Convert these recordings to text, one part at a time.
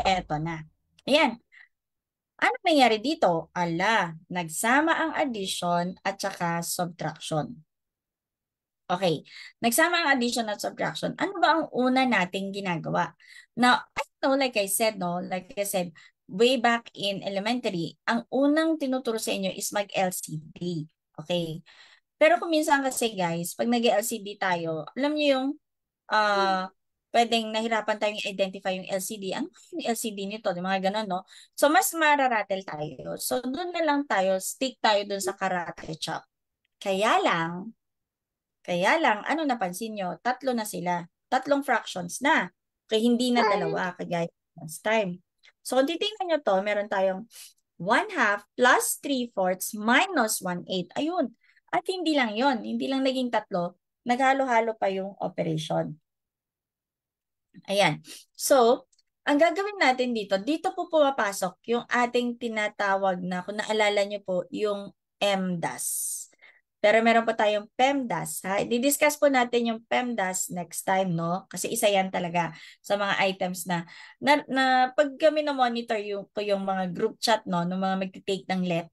eto na. Ayan. Ano nangyari dito? Ala, nagsama ang addition at saka subtraction. Okay, nagsama ang addition at subtraction. Ano ba ang una nating ginagawa? Now, I know, like I said, way back in elementary, ang unang tinuturo sa inyo is mag-LCD. Okay. Pero kung minsan kasi guys, pag nag-LCD tayo, alam niyo yung ah pwedeng nahirapan tayong i-identify yung LCD. Ano yung LCD nito? Yung mga ganun, no? So, mas mararatel tayo. So, doon na lang tayo, stick tayo doon sa karate chop. Kaya lang, ano napansin nyo? Tatlo na sila. Tatlong fractions na. Kaya hindi na dalawa, kagaya last time. So, kung titingnan nyo to, meron tayong 1/2 plus 3/4 minus 1/8. Ayun. At hindi lang yon, hindi lang naging tatlo, naghalo-halo pa yung operation. Ayan. So, ang gagawin natin dito po pumapasok yung ating tinatawag na, kung naalala nyo po, yung MDAS. Pero meron pa tayong PEMDAS. Ha? I-discuss po natin yung PEMDAS next time, no? Kasi isa yan talaga sa mga items na pag kami na-monitor yung mga group chat, no? Ng mga magti-take ng LET,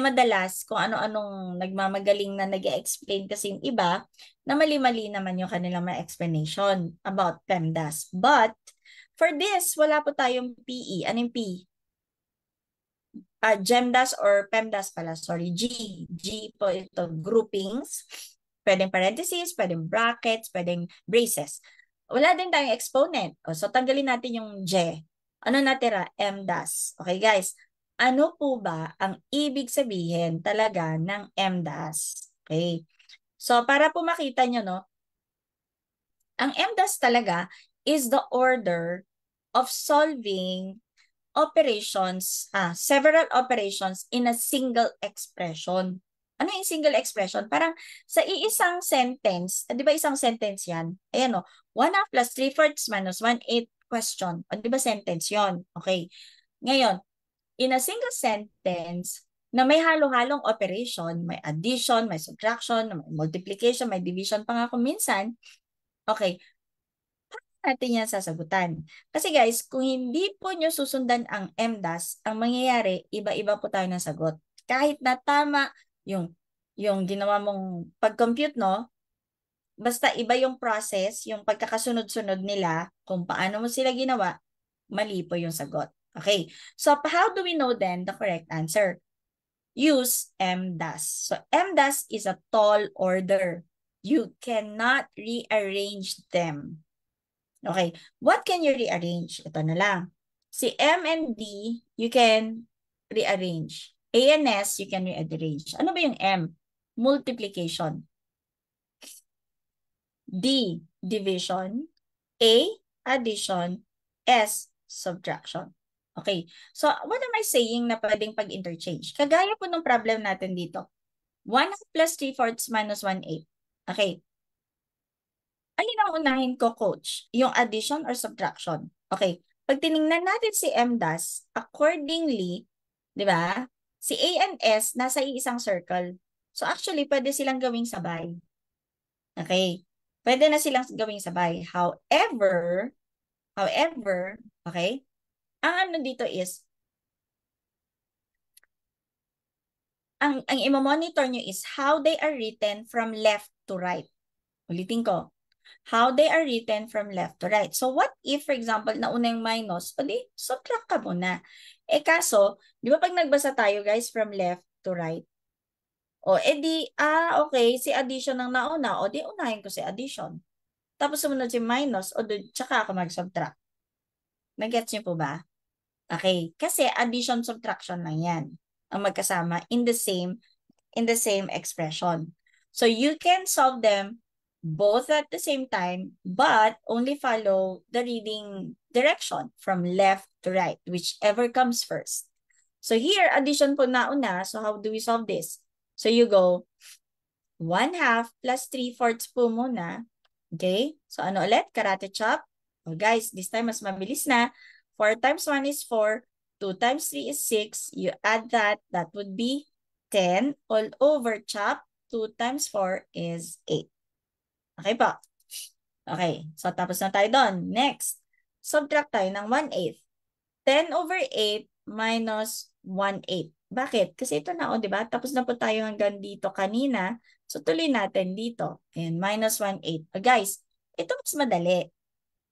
madalas kung ano-anong nagmamagaling na nag-explain kasi yung iba, na mali-mali naman yung kanilang mga explanation about PEMDAS. But, for this, wala po tayong PE. Ano yung P? GEMDAS or PEMDAS pala, sorry, G. G po ito, groupings. Pwedeng parentheses, pwedeng brackets, pwedeng braces. Wala din tayong exponent. So, tanggalin natin yung J. Ano natira? MDAS. Okay, guys. Ano po ba ang ibig sabihin talaga ng MDAS? Okay. So, para po makita nyo, no, ang MDAS talaga is the order of solving several operations in a single expression. Ano yung single expression? Parang sa iisang sentence, di ba isang sentence yan? Ayan o, 1/2 plus 3/4 minus 1/8 question. O, di ba sentence yon? Okay. Ngayon, in a single sentence, na may halo-halong operation, may addition, may subtraction, may multiplication, may division pa nga kung minsan, okay, natin yan sasagutan. Kasi guys, kung hindi po nyo susundan ang MDAS, ang mangyayari, iba-iba po tayo ng sagot. Kahit na tama yung ginawa mong pag-compute, no? Basta iba yung process, yung pagkakasunod-sunod nila, kung paano mo sila ginawa, mali po yung sagot. Okay, so how do we know then the correct answer? Use MDAS. So MDAS is a tall order. You cannot rearrange them. Okay, what can you rearrange? Ito na lang. Si M and D, you can rearrange. A and S, you can rearrange. Ano ba yung M? Multiplication. D, division. A, addition. S, subtraction. Okay, so what am I saying na pwedeng pag-interchange? Kagaya po ng problem natin dito. 1 plus 3/4 minus 1/8. Okay, alin ang unahin ko, coach? Yung addition or subtraction? Okay. Pag tiningnan natin si MDAS, accordingly, di ba? Si A and S nasa iisang circle. So actually, pwede silang gawing sabay. Okay. Pwede na silang gawing sabay. However, okay, ang ano dito is, ang i-monitor nyo is how they are written from left to right. Ulitin ko. How they are written from left to right. So what if, for example, nauna yung minus, o di, subtract ka muna. Kaso, di ba pag nagbasa tayo guys from left to right, o edi, okay, si addition ang nauna, o di unahin ko si addition. Tapos sumunod si minus, o di, tsaka ako mag-subtract. Nag-gets niyo po ba? Okay, kasi addition, subtraction lang yan ang magkasama in the same expression. So you can solve them both at the same time, but only follow the reading direction from left to right, whichever comes first. So here, addition po nauna. So how do we solve this? So you go 1/2 plus 3/4 po muna. Okay? So ano ulit? Karate chop. Oh, guys, this time mas mabilis na. 4 times 1 is 4. 2 times 3 is 6. You add that. That would be 10 all over chop. 2 times 4 is 8. Okay po. Okay. So, tapos na tayo doon. Next, subtract tayo ng 1/8. 10/8 minus 1/8. Bakit? Kasi ito na, o, di ba? Tapos na po tayo hanggang dito kanina. So, tuloy natin dito. Ayan, minus 1/8. Guys, ito mas madali.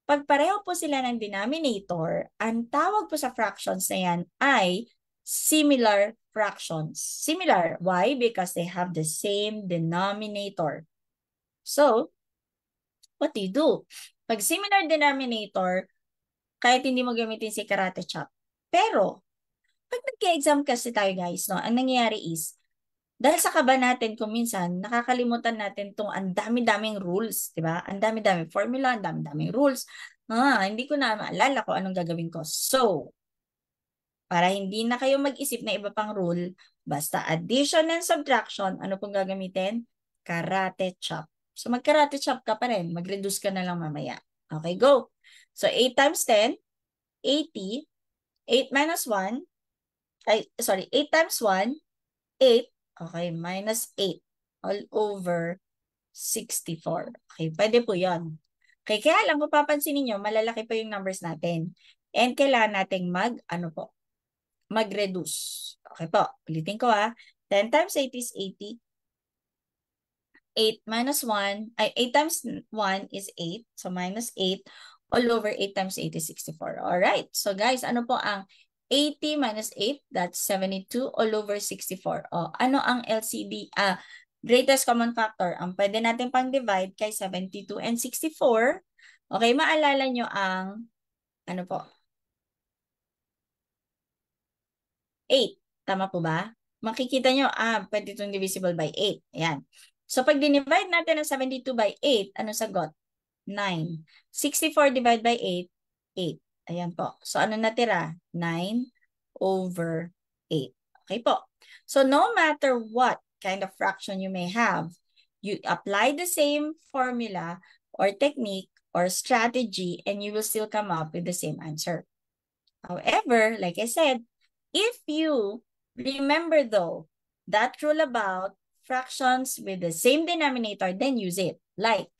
Pag pareho po sila ng denominator, ang tawag po sa fractions na yan ay similar fractions. Similar. Why? Because they have the same denominator. So, what do you do? Pag similar denominator, kahit hindi mo gamitin si karate chop. Pero, pag nag-exam kasi tayo guys, no, ang nangyayari is, dahil sa kaba natin kung minsan, nakakalimutan natin itong ang dami-daming rules, di ba? Ang dami-daming formula, ang dami-daming rules. Hindi ko na maalala kung anong gagawin ko. So, para hindi na kayo mag-isip na iba pang rule, basta addition and subtraction, ano pong gagamitin? Karate chop. So, mag-karate chop ka pa rin. Mag-reduce ka na lang mamaya. Okay, go. So, 8 times 10, 80. 8 minus 1, 8 times 1, 8. Okay, minus 8 all over 64. Okay, pwede po yan. Okay, kaya lang kung papansinin nyo, malalaki pa yung numbers natin. And kailangan nating mag-reduce. Okay po, ulitin ko 10 times 8 is 80. 8 minus 1, 8 times 1 is 8. So minus 8 all over 8 times 8 is 64. Alright, so guys, ano po ang 80 minus 8, that's 72 all over 64. O, ano ang LCD? Greatest common factor. Ang pwede natin pang divide kay 72 and 64. Okay, maalala nyo ang, ano po? 8. Tama po ba? Makikita nyo, pwede itong divisible by 8. Ayan. So, pag dinivide natin ang 72 by 8, ano sagot? 9. 64 divided by 8, 8. Ayan po. So, ano natira? 9 over 8. Okay po. So, no matter what kind of fraction you may have, you apply the same formula or technique or strategy and you will still come up with the same answer. However, like I said, if you remember though, that rule about fractions with the same denominator, then use it. Like,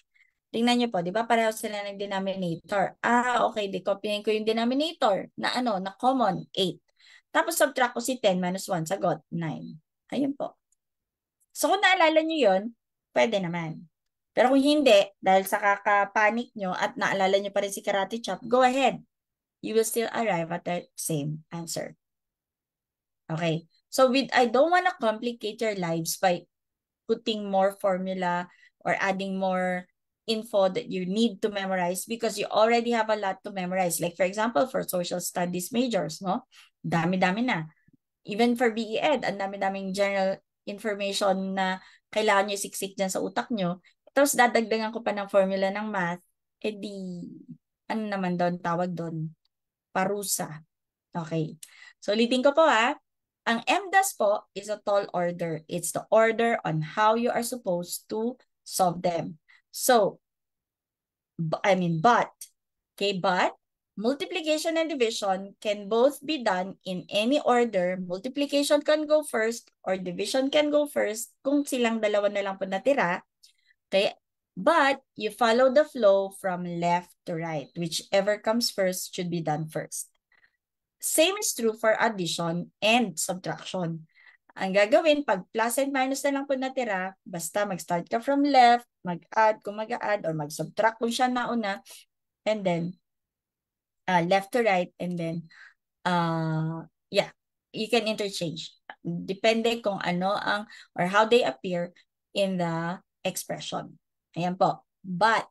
tingnan nyo po, di ba pareho sila ng denominator? Okay, di-copyin ko yung denominator na na common, 8. Tapos subtract ko si 10 minus 1, sagot, 9. Ayun po. So kung naalala nyo yun, pwede naman. Pero kung hindi, dahil sa kakapanik nyo at naalala nyo pa rin si karate chop, go ahead. You will still arrive at the same answer. Okay. So I don't want to complicate your lives by putting more formula or adding more info that you need to memorize because you already have a lot to memorize. Like for example, for social studies majors, no? Dami-dami na. Even for BE-Ed, ang dami-daming general information na kailangan nyo isiksik dyan sa utak nyo. Tapos dadagdagan ko pa ng formula ng math, ano naman doon, tawag doon? Parusa. Okay. So, ulitin ko po Ang MDAS po is a tall order. It's the order on how you are supposed to solve them. So, but, multiplication and division can both be done in any order. Multiplication can go first or division can go first kung silang dalawa na lang po natira. Okay? But you follow the flow from left to right. Whichever comes first should be done first. Same is true for addition and subtraction. Ang gagawin, pag plus and minus na lang po natira, basta mag-start ka from left, mag-add kung mag-add, or mag-subtract kung siya nauna, and then left to right, and then, yeah, you can interchange. Depende kung ano or how they appear in the expression. Ayan po. But,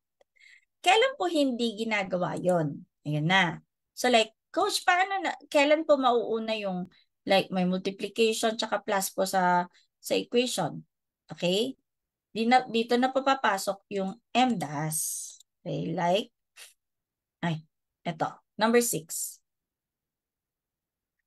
kailan po hindi ginagawa yon? Ayan na. So like, Coach, kailan po mauuna yung like may multiplication tsaka plus po sa equation? Okay? Dito na po papasok yung MDAS. Okay, like, eto, number 6.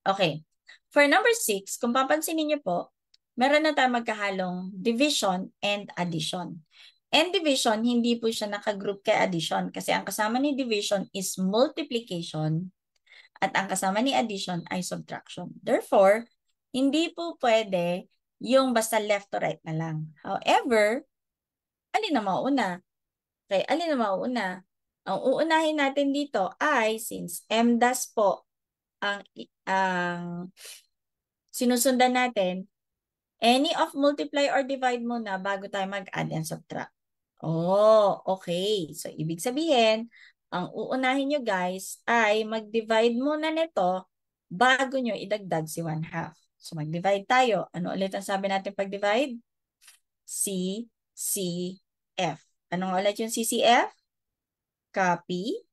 Okay. For number 6, kung papansinin niyo po, meron na tayong magkahalong division and addition. And division, hindi po siya nakagroup kay addition kasi ang kasama ni division is multiplication at ang kasama ni addition ay subtraction. Therefore, hindi po pwede yung basta left to right na lang. However, alin na mauuna? Okay, alin na mauuna? Ang uunahin natin dito ay since MDAS po ang sinusundan natin, any of multiply or divide muna bago tayo mag-add and subtract. Oh, okay. So, ibig sabihin, ang uunahin nyo guys ay mag-divide muna nito bago nyo idagdag si 1/2. So, mag-divide tayo. Ano ulit ang sabi natin pag-divide? CCF. Ano ulit yung CCF? Copy,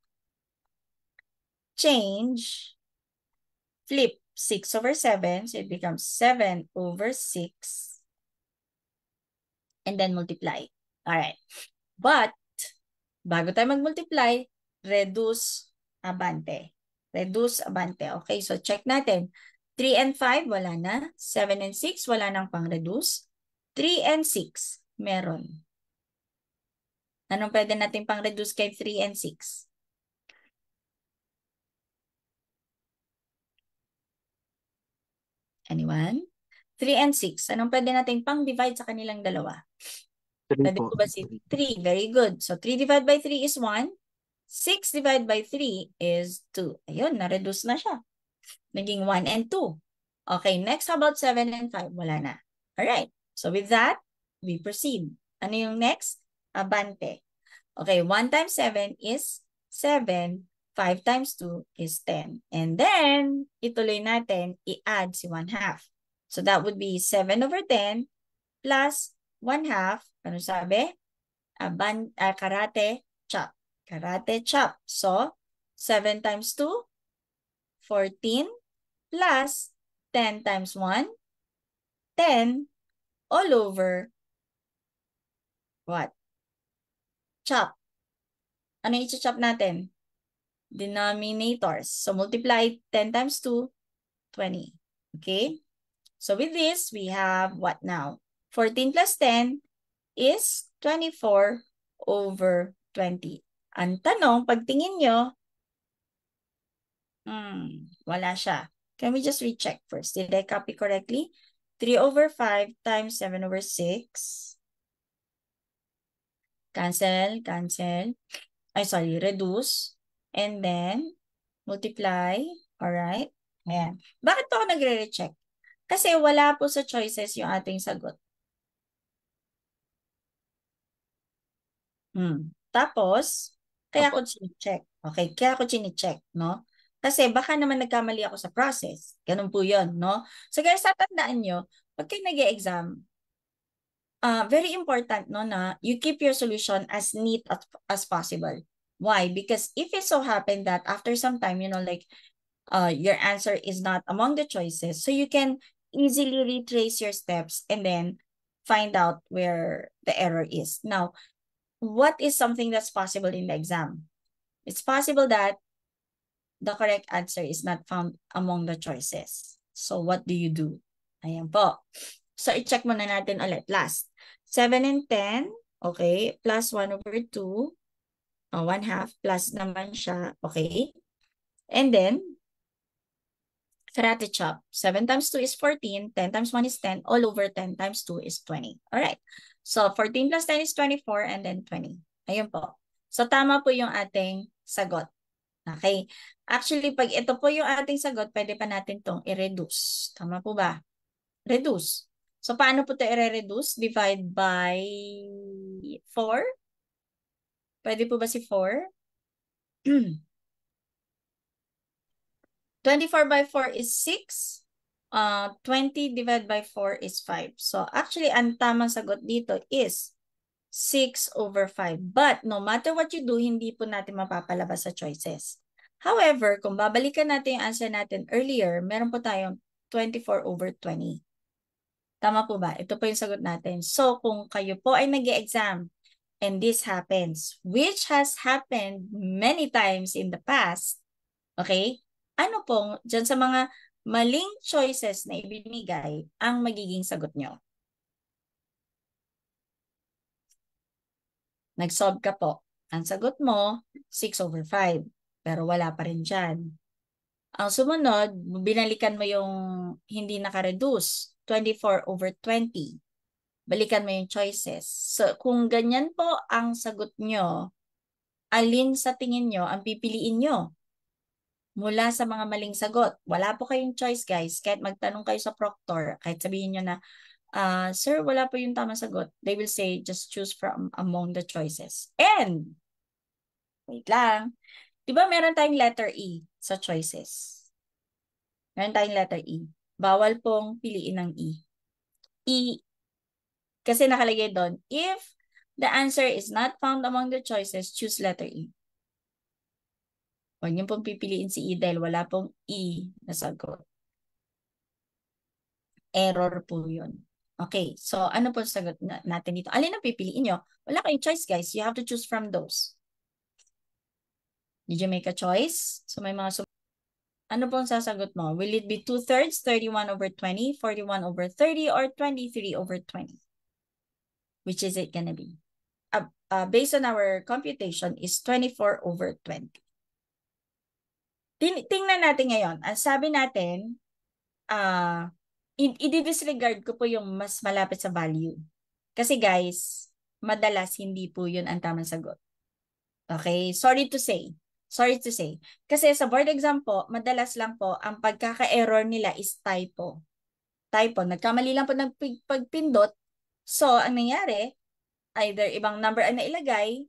change, flip 6/7. So, it becomes 7/6. And then multiply. Alright. But, bago tayo mag-multiply, reduce abante. Reduce abante. Okay, so check natin. 3 and 5, wala na. 7 and 6, wala nang pang-reduce. 3 and 6, meron. Anong pwede natin pang-reduce kay 3 and 6? Anyone? 3 and 6. Anong pwede natin pang-divide sa kanilang dalawa? 3 Pwede po. po ba si 3? Very good. So 3 divided by 3 is 1. 6 divided by 3 is 2. Ayun, na-reduce na siya. Naging 1 and 2. Okay, next, how about 7 and 5? Wala na. Alright, so with that, we proceed. Ano yung next? Abante. Okay, 1 times 7 is 7. 5 times 2 is 10. And then, ituloy natin, i-add si 1/2. So that would be 7/10 plus 1/2. Ano sabi? Karate chop. Karate chop. So, 7 times 2, 14 plus 10 times 1, 10 all over what? Chop. Ano yung chop natin? Denominators. So multiply 10 times 2, 20. Okay? So with this, we have what now? 14 plus 10 is 24/20. Ang tanong, pagtingin nyo, wala siya. Can we just recheck first? Did I copy correctly? 3/5 times 7/6. Cancel, cancel. Ay, sorry, reduce. And then, multiply. Alright? Ayan. Bakit po ako nagre-recheck? Kasi wala po sa choices yung ating sagot. Tapos, kaya ako chine-check. Okay, kaya ako chine-check, no? Kasi baka naman nagkamali ako sa process. Ganun po yun, no? So guys, tatandaan nyo, pag kayo nag-e-exam, very important no na you keep your solution as neat as possible. Why? Because if it so happen that after some time, like your answer is not among the choices, so you can easily retrace your steps and then find out where the error is. Now, what is something that's possible in the exam? It's possible that the correct answer is not found among the choices. So what do you do? Ayan po. So, i-check muna natin ulit. Last. 7 and 10. Okay. Plus 1/2. 1/2. Plus naman siya. Okay. And then, karate chop. 7 times 2 is 14. 10 times 1 is 10. All over 10 times 2 is 20. Alright. So, 14 plus 10 is 24 and then 20. Ayun po. So, tama po yung ating sagot. Okay. Actually, pag ito po yung ating sagot, pwede pa natin itong i-reduce. Tama po ba? Reduce. So, paano po ito i-reduce? Divide by 4? Pwede po ba si 4? 24 by 4 is 6. 20 divided by 4 is 5. So, actually, ang tamang sagot dito is 6/5. But, no matter what you do, hindi po natin mapapalabas sa choices. However, kung babalikan natin yung answer natin earlier, meron po tayong 24/20. Tama po ba? Ito po yung sagot natin. So, kung kayo po ay nag-e-exam and this happens, which has happened many times in the past, okay? Ano pong, dyan sa mga maling choices na ibinigay, ang magiging sagot nyo? Nag-solve ka po. Ang sagot mo, 6/5. Pero wala pa rin dyan. Ang sumunod, binalikan mo yung hindi naka-reduce, 24/20. Balikan mo yung choices. So, kung ganyan po ang sagot nyo, alin sa tingin nyo ang pipiliin nyo? mula sa mga maling sagot. Wala po kayong choice, guys. Kahit magtanong kayo sa proctor, kahit sabihin nyo na, sir, wala po yung tamang sagot. They will say, just choose from among the choices. And, wait lang. Di ba meron tayong letter E sa choices? Meron tayong letter E. Bawal pong piliin ng E. E, kasi nakalagay doon, if the answer is not found among the choices, choose letter E. Huwag niyo pong pipiliin si E dahil wala pong E na sagot. Error po yun. Okay, so ano po sagot natin dito? Alin ang pipiliin nyo? Wala kayong choice, guys. You have to choose from those. Did you make a choice? So may mga ano pong sasagot mo? Will it be 2/3, 31/20, 41/30, or 23/20? Which is it gonna be? Based on our computation is 24/20. Tingnan natin ngayon. Ang sabi natin, i-disregard ko po yung mas malapit sa value. Kasi guys, madalas hindi po yun ang tamang sagot. Okay? Sorry to say. Sorry to say. Kasi sa board exam po, madalas lang po, ang pagkaka-error nila is typo. Typo. Nagkamali lang po ng pagpindot. So, ang nangyari, either ibang number ang nailagay,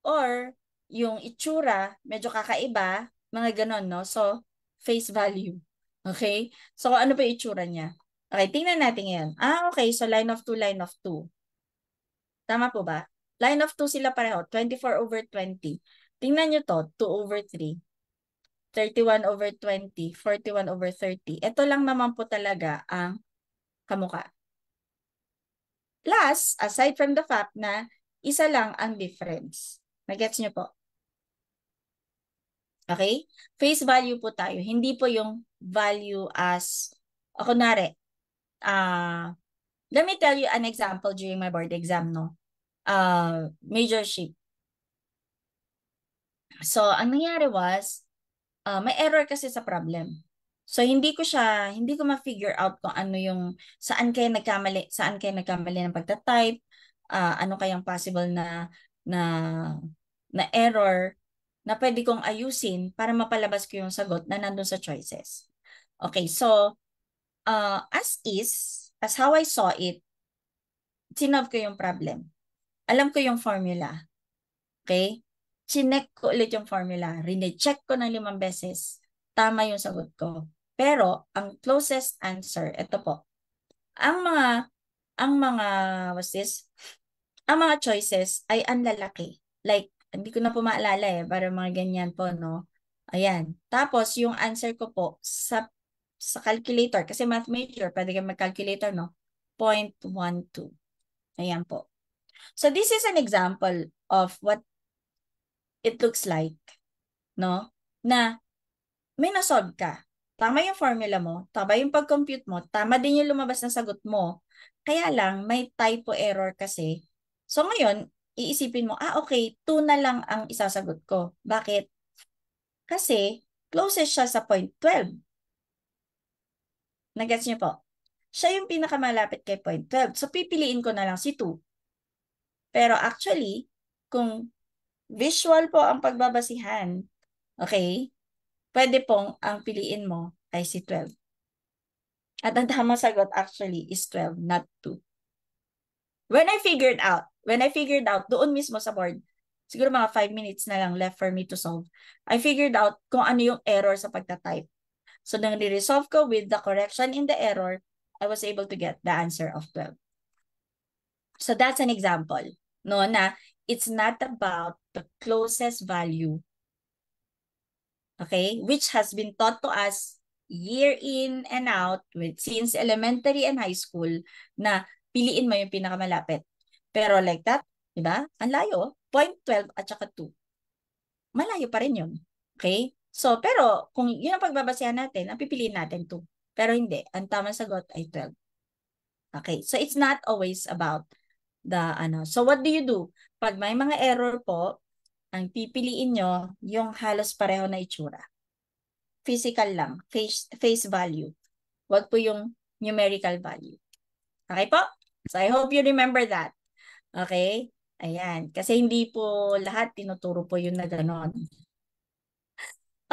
or yung itsura, medyo kakaiba, mga ganon, no? So, face value. Okay? So, ano pa yung itsura niya? Okay, tingnan natin ngayon. Okay. So, line of 2, line of 2. Tama po ba? Line of 2 sila pareho, 24/20. Tingnan nyo to, 2/3, 31/20, 41/30. Ito lang naman po talaga ang kamukha. Plus, aside from the fact na isa lang ang difference. Nagets nyo po? Okay? Face value po tayo. Hindi po yung value as, kunwari, let me tell you an example during my board exam, no? Major sheet. So, ang nangyari was, may error kasi sa problem. So, hindi ko ma-figure out kung ano yung, saan kayo nagkamali ng pagta-type, ano kayang possible na, na error na pwede kong ayusin para mapalabas ko yung sagot na nandun sa choices. Okay, so, as how I saw it, sinolve ko yung problem. Alam ko yung formula. Okay? Chinek ko ulit yung formula. Rine-check ko ng 5 beses. Tama yung sagot ko. Pero, ang closest answer, ito po. Ang mga, what's this? Ang mga choices ay ang lalaki. Like, hindi ko na po maalala para mga ganyan po, no? Ayan. Tapos, yung answer ko po sa calculator, kasi math major, pwede kayo mag-calculator, no? 0.12. Ayan po. So, this is an example of what it looks like, no? Na may nasolve ka. Tama yung formula mo, tama yung pag-compute mo, tama din yung lumabas na sagot mo. Kaya lang, may typo error kasi. So ngayon, iisipin mo, okay, 2 na lang ang isasagot ko. Bakit? Kasi, closest siya sa 0.12. Nagets niyo po? Siya yung pinakamalapit kay 0.12. So, pipiliin ko na lang si 2. Pero actually, kung visual po ang pagbabasihan, okay, pwede pong ang piliin mo ay si 12. At ang tamang sagot actually is 12, not 2. When I figured out, doon mismo sa board, siguro mga 5 minutes na lang left for me to solve, I figured out kung ano yung error sa pagta-type. So, nang re-resolve ko with the correction in the error, I was able to get the answer of 12. So, that's an example, no, na it's not about the closest value, okay, which has been taught to us year in and out since elementary and high school na piliin mo yung pinakamalapit. Pero like that, di ba? Ang layo, 0.12 at saka 2. Malayo pa rin yun. Okay? So, pero kung yun ang pagbabasehan natin, ang pipiliin natin 2. Pero hindi. Ang tamang sagot ay 12. Okay? So, it's not always about the ano. So, what do you do? Pag may mga error po, ang pipiliin nyo yung halos pareho na itsura. Physical lang, face value. Wag po yung numerical value. Okay po? So I hope you remember that. Okay? Ayan. Kasi hindi po lahat tinuturo po yun na ganon.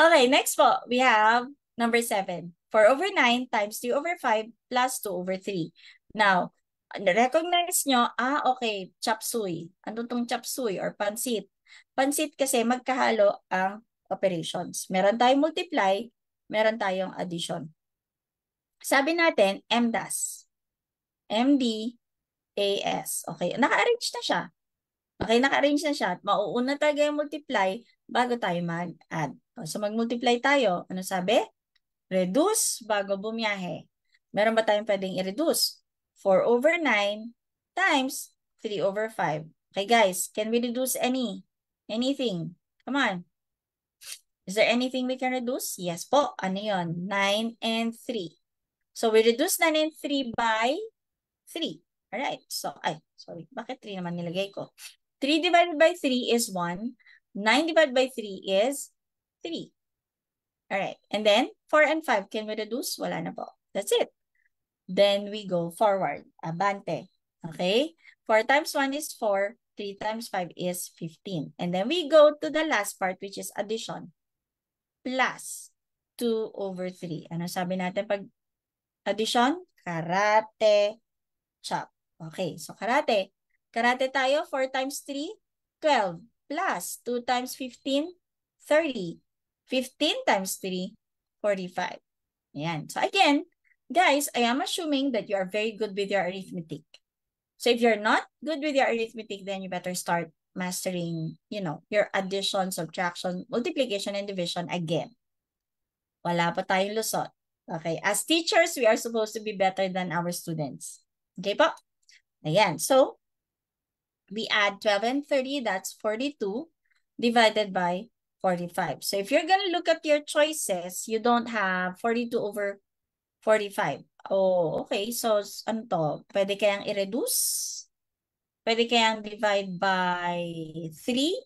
Okay, next po, we have number 7. 4 over 9 times 3 over 5 plus 2 over 3. Now, recognize nyo, okay, chop suey. Ano tong chop suey or pansit? Pansit kasi magkahalo ang operations. Meron tayong multiply, meron tayong addition. Sabi natin, MDAS. MDAS. Okay, naka-arrange na siya. Okay, naka-arrange na siya. Mauuna talaga yung multiply bago tayo mag-add. So, mag-multiply tayo. Ano sabi? Reduce bago bumiyahe. Meron ba tayong pwedeng i-reduce? 4 over 9 times 3 over 5. Okay, guys, can we reduce anything? Come on. Is there anything we can reduce? Yes po. Ano yun? 9 and 3. So, we reduce 9 and 3 by 3. Alright. So, sorry. Bakit 3 naman nilagay ko? 3 divided by 3 is 1. 9 divided by 3 is 3. Alright. And then, 4 and 5, can we reduce? Wala na po. That's it. Then, we go forward. Abante. Okay? 4 times 1 is 4. 3 times 5 is 15. And then, we go to the last part, which is addition. Plus 2 over 3. Ano sabi natin pag addition? Karate chop. Okay, so karate. Karate tayo, 4 times 3, 12. Plus 2 times 15, 30. 15 times 3, 45. Ayan. So again, guys, I am assuming that you are very good with your arithmetic. So if you're not good with your arithmetic, then you better start mastering, your addition, subtraction, multiplication, and division again. Wala pa tayong lusot. Okay, as teachers, we are supposed to be better than our students. Okay po? Ayan, so we add 12 and 30, that's 42 divided by 45. So if you're gonna look at your choices, you don't have 42 over 45. Oh, okay. So ano to? Pwede kayang i-reduce? Pwede kayang divide by 3?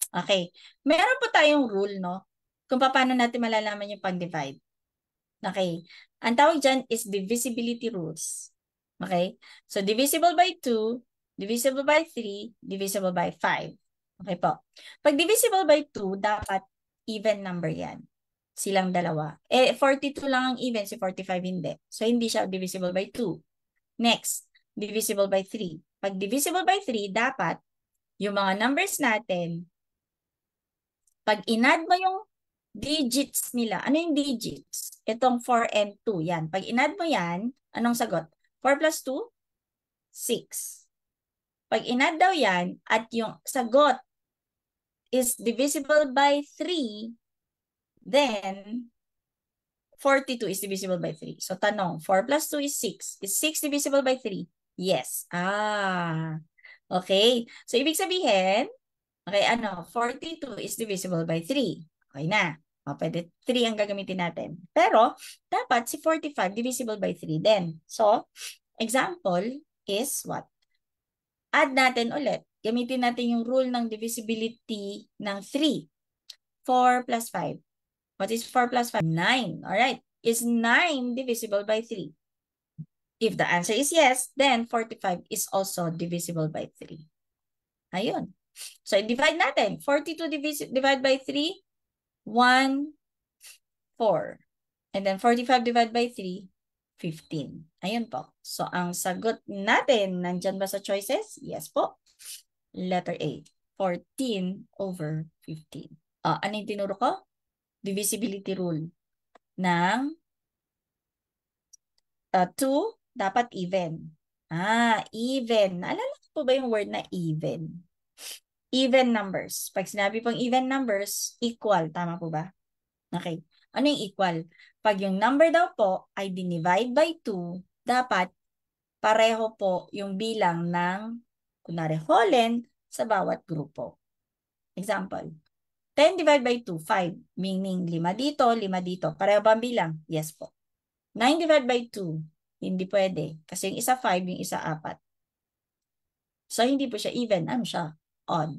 Okay. Meron po tayong rule, no? Kung paano natin malalaman yung pag-divide. Okay. Ang tawag dyan is divisibility rules. Okay? So, divisible by 2, divisible by 3, divisible by 5. Okay po. Pag divisible by 2, dapat even number yan. Silang dalawa. 42 lang ang even, si 45 hindi. So, hindi siya divisible by 2. Next, divisible by 3. Pag divisible by 3, dapat yung mga numbers natin, pag in-add mo yung digits nila. Ano yung digits? Itong 4 and 2. Yan. Pag in-add mo yan, anong sagot? 4 plus 2? 6. Pag in-add daw yan, at yung sagot is divisible by 3, then 42 is divisible by 3. So, tanong, 4 plus 2 is 6. Is 6 divisible by 3? Yes. Okay. So, ibig sabihin, 42 is divisible by 3. Okay na. Pwede 3 ang gagamitin natin. Pero, dapat si 45 divisible by 3 din. So, example is what? Add natin ulit. Gamitin natin yung rule ng divisibility ng 3. 4 plus 5. What is 4 plus 5? 9. Alright. Is 9 divisible by 3? If the answer is yes, then 45 is also divisible by 3. Ayun. So, divide natin. 42 divide by 3, 1, 4. And then 45 divided by 3, 15. Ayun po. So, ang sagot natin, nandyan ba sa choices? Yes po. Letter A, 14 over 15. Ano yung tinuro ko? Divisibility rule ng 2, dapat even. Even. Naalala ko po ba yung word na even? Even numbers. Pag sinabi pong even numbers, equal. Tama po ba? Okay. Ano yung equal? Pag yung number daw po ay dinivide by 2, dapat pareho po yung bilang ng, kunwari, wholen sa bawat grupo. Example, 10 divided by 2, 5. Meaning 5 dito, 5 dito. Pareho ba ang bilang? Yes po. 9 divided by 2, hindi pwede. Kasi yung isa 5, yung isa 4. So, hindi po siya even. Ano siya? Odd.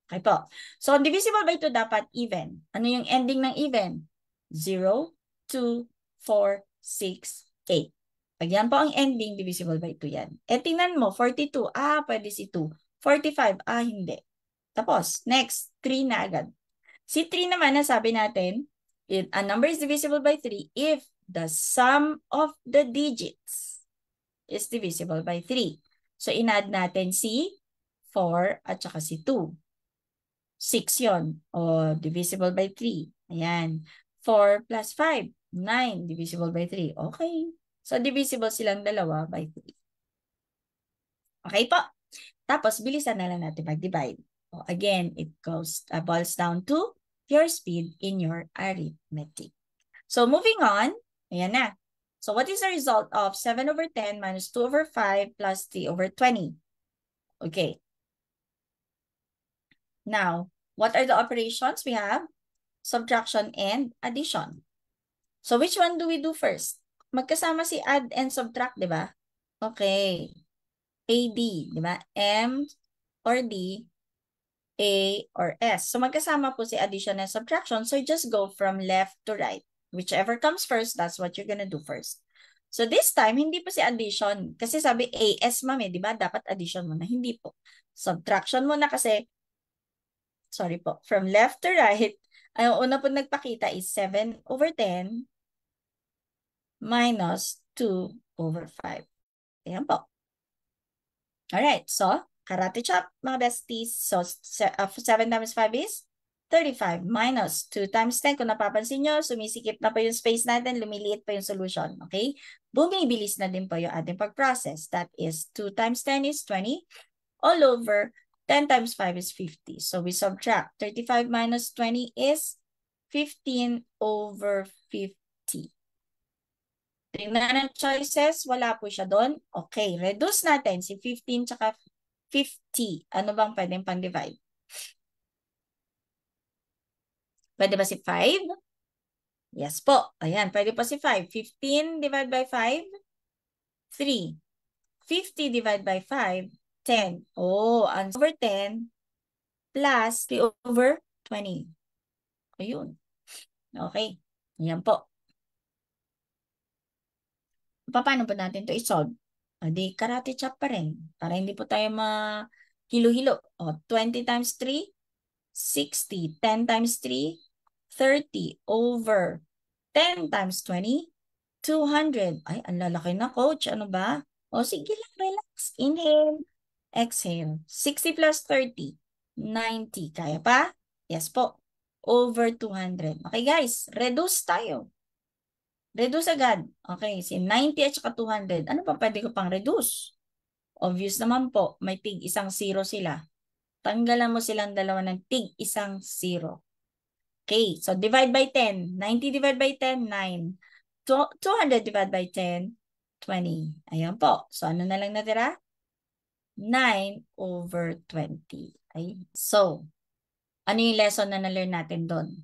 Okay po. So, divisible by 2 dapat even. Ano yung ending ng even? 0, 2, 4, 6, 8. Pag yan po ang ending, divisible by 2 yan. Tingnan mo, 42. Pwede si 2. 45. Hindi. Tapos, next, 3 na agad. Si 3 naman, nasabi natin, a number is divisible by 3 if the sum of the digits is divisible by 3. So, in-add natin si 4 at saka si 2. 6 yon. O, divisible by 3. Ayan. 4 plus 5. 9. Divisible by 3. Okay. So, divisible silang dalawa by 3. Okay po. Tapos, bilisan na lang natin mag-divide. Again, it boils down to your speed in your arithmetic. So, moving on. Ayan na. So, what is the result of 7 over 10 minus 2 over 5 plus 3 over 20? Okay. Now, what are the operations we have? Subtraction and addition. So, which one do we do first? Magkasama si add and subtract, di ba? Okay. AD, di ba? M or D, A or S. So, magkasama po si addition and subtraction. So, just go from left to right. Whichever comes first, that's what you're gonna do first. So, this time, hindi po si addition. Kasi sabi AS, mami, di ba? Dapat addition muna. Hindi po. Subtraction muna kasi, sorry po, from left to right, ang una po nagpakita is 7 over 10 minus 2 over 5. Ayan po. Alright, so, karate chop, mga besties. So, 7 times 5 is 35 minus 2 times 10. Kung napapansin nyo, sumisikip na po yung space natin, lumiliit pa yung solution. Okay? Bumibilis na din po yung ating pag-process. That is 2 times 10 is 20 all over 10 times 5 is 50. So we subtract 35 minus 20 is 15 over 50. Tingnan ang choices, wala po siya doon. Okay, reduce natin si 15 tsaka 50. Ano bang pwedeng pang-divide? Pwede ba si 5? Yes po. Ayan, pwede po si 5. 15 divided by 5, 3. 50 divided by 5, 10. Oh, answer over 10 plus 3 over 20. Ayun. Okay. Ayan po. Paano ba natin ito i-solve? Di karate chop pa rin. Para hindi po tayo mahilo-hilo. O, 20 times 3, 60. 10 times 3, 30 over 10 times 20, 200. Ay, ang lalaki na, coach. Ano ba? O, sige lang, relax. Inhale, exhale. 60 plus 30, 90. Kaya pa? Yes po. Over 200. Okay, guys. Reduce tayo. Reduce agad. Okay, si 90 at saka 200. Ano pa pwede ko pang reduce? Obvious naman po, may tig isang zero sila. Tanggalan mo silang dalawa ng tig isang zero. Okay, so divide by 10. 90 divided by 10, 9. 200 divided by 10, 20. Ayan po. So ano na lang natira? 9 over 20. Ay, so, ano yung lesson na na-learn natin doon?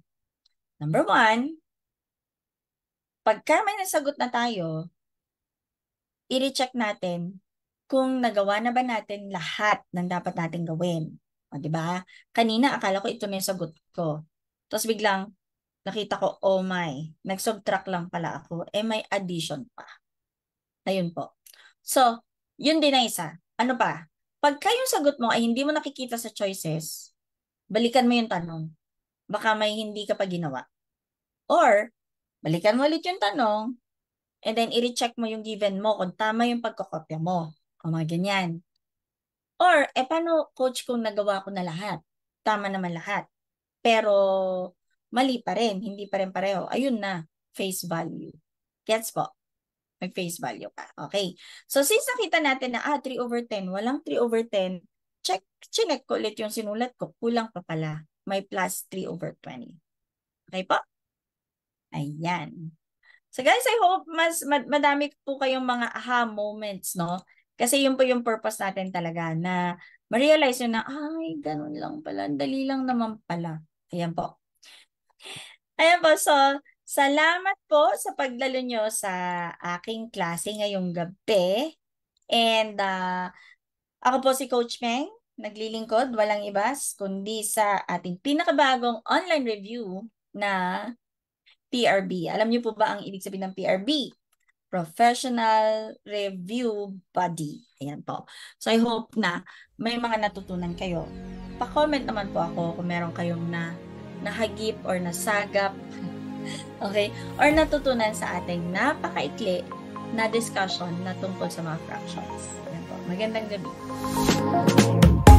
Number 1, pagka may nasagot na tayo, i-recheck natin kung nagawa na ba natin lahat ng dapat natin gawin. O, di ba? Kanina, akala ko ito na yung sagot ko. Tapos biglang, nakita ko, oh my, nag-subtract lang pala ako. Eh, may addition pa. Ayun po. So, yun din na isa. Ano pa? Pagka yung sagot mo ay hindi mo nakikita sa choices, balikan mo yung tanong. Baka may hindi ka pa ginawa. Or, balikan mo ulit yung tanong, and then i-recheck mo yung given mo kung tama yung pagkokopya mo. O mga ganyan. Or, paano coach kung nagawa ko na lahat? Tama naman lahat. Pero, mali pa rin. Hindi pa rin pareho. Ayun na. Face value. Gets po? May face value pa. Okay. So, since nakita natin na 3 over 10, walang 3 over 10, check ko ulit yung sinulat ko. Kulang pa pala. May plus 3 over 20. Okay po? Ayan. So guys, I hope madami po kayong mga aha moments, no? Kasi yun po yung purpose natin talaga na ma-realize yun na, ay, ganun lang pala. Dali lang naman pala. Ayan po. Ayan po. So, salamat po sa pagdalo nyo sa aking klase ngayong gabi. And ako po si Coach Meng, naglilingkod, walang iba, kundi sa ating pinakabagong online review na PRB. Alam niyo po ba ang ibig sabihin ng PRB? Professional Review Body. Ayan po. So I hope na may mga natutunan kayo. Pa-comment naman po ako kung meron kayong nahagip or nasagap, okay, or natutunan sa ating napakaikli na discussion na tungkol sa mga fractions. Yan po. Magandang gabi.